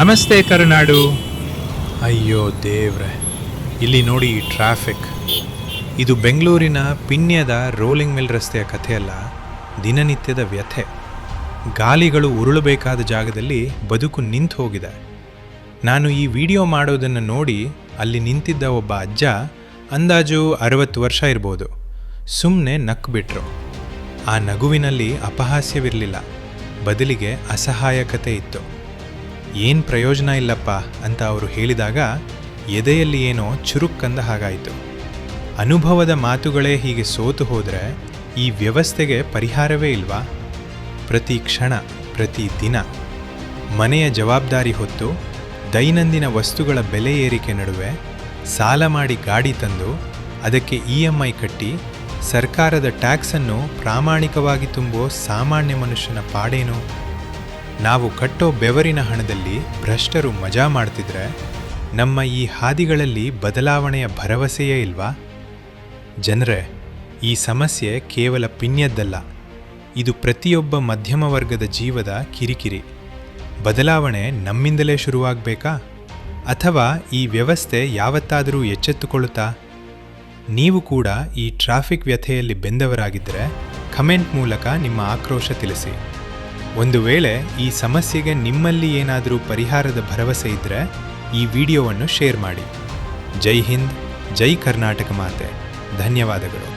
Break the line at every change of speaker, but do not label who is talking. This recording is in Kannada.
ನಮಸ್ತೆ ಕರುನಾಡು. ಅಯ್ಯೋ ದೇವ್ರೆ, ಇಲ್ಲಿ ನೋಡಿ ಈ ಟ್ರಾಫಿಕ್. ಇದು ಬೆಂಗಳೂರಿನ ಪಿಣ್ಯದ ರೋಲಿಂಗ್ ಮಿಲ್ ರಸ್ತೆಯ ಕಥೆಯಲ್ಲ, ದಿನನಿತ್ಯದ ವ್ಯಥೆ. ಗಾಲಿಗಳು ಉರುಳಬೇಕಾದ ಜಾಗದಲ್ಲಿ ಬದುಕು ನಿಂತು ಹೋಗಿದೆ. ನಾನು ಈ ವಿಡಿಯೋ ಮಾಡೋದನ್ನು ನೋಡಿ ಅಲ್ಲಿ ನಿಂತಿದ್ದ ಒಬ್ಬ ಅಜ್ಜ, ಅಂದಾಜು 60 ವರ್ಷ ಇರ್ಬೋದು, ಸುಮ್ಮನೆ ನಕ್ಬಿಟ್ರು. ಆ ನಗುವಿನಲ್ಲಿ ಅಪಹಾಸ್ಯವಿರಲಿಲ್ಲ, ಬದಲಿಗೆ ಅಸಹಾಯಕತೆ ಇತ್ತು. ಏನು ಪ್ರಯೋಜನ ಇಲ್ಲಪ್ಪ ಅಂತ ಅವರು ಹೇಳಿದಾಗ ಎದೆಯಲ್ಲಿ ಏನೋ ಚುರುಕ್ಕಂದ ಹಾಗಾಯಿತು. ಅನುಭವದ ಮಾತುಗಳೇ ಹೀಗೆ ಸೋತು ಹೋದರೆ ಈ ವ್ಯವಸ್ಥೆಗೆ ಪರಿಹಾರವೇ ಇಲ್ವಾ? ಪ್ರತಿ ಕ್ಷಣ, ಪ್ರತಿ ದಿನ ಮನೆಯ ಜವಾಬ್ದಾರಿ ಹೊತ್ತು, ದೈನಂದಿನ ವಸ್ತುಗಳ ಬೆಲೆ ಏರಿಕೆ ನಡುವೆ ಸಾಲ ಮಾಡಿ ಗಾಡಿ ತಂದು ಅದಕ್ಕೆ EMI ಕಟ್ಟಿ ಸರ್ಕಾರದ ಟ್ಯಾಕ್ಸನ್ನು ಪ್ರಾಮಾಣಿಕವಾಗಿ ತುಂಬೋ ಸಾಮಾನ್ಯ ಮನುಷ್ಯನ ಪಾಡೇನು? ನಾವು ಕಟ್ಟೋ ಬೆವರಿನ ಹಣದಲ್ಲಿ ಭ್ರಷ್ಟರು ಮಜಾ ಮಾಡ್ತಿದ್ರೆ ನಮ್ಮ ಈ ಹಾದಿಗಳಲ್ಲಿ ಬದಲಾವಣೆಯ ಭರವಸೆಯೇ ಇಲ್ವಾ? ಜನರೇ, ಈ ಸಮಸ್ಯೆ ಕೇವಲ ಪಿಣ್ಯದ್ದಲ್ಲ, ಇದು ಪ್ರತಿಯೊಬ್ಬ ಮಧ್ಯಮ ವರ್ಗದ ಜೀವದ ಕಿರಿಕಿರಿ. ಬದಲಾವಣೆ ನಮ್ಮಿಂದಲೇ ಶುರುವಾಗಬೇಕಾ? ಅಥವಾ ಈ ವ್ಯವಸ್ಥೆ ಯಾವತ್ತಾದರೂ ಎಚ್ಚೆತ್ತುಕೊಳ್ಳುತ್ತಾ? ನೀವು ಕೂಡ ಈ ಟ್ರಾಫಿಕ್ ವ್ಯಥೆಯಲ್ಲಿ ಬೆಂದವರಾಗಿದ್ದರೆ ಕಮೆಂಟ್ ಮೂಲಕ ನಿಮ್ಮ ಆಕ್ರೋಶ ತಿಳಿಸಿ. ಒಂದು ವೇಳೆ ಈ ಸಮಸ್ಯೆಗೆ ನಿಮ್ಮಲ್ಲಿ ಏನಾದರೂ ಪರಿಹಾರದ ಭರವಸೆ ಇದ್ದರೆ ಈ ವಿಡಿಯೋವನ್ನು ಶೇರ್ ಮಾಡಿ. ಜೈ ಹಿಂದ್, ಜೈ ಕರ್ನಾಟಕ ಮಾತೆ. ಧನ್ಯವಾದಗಳು.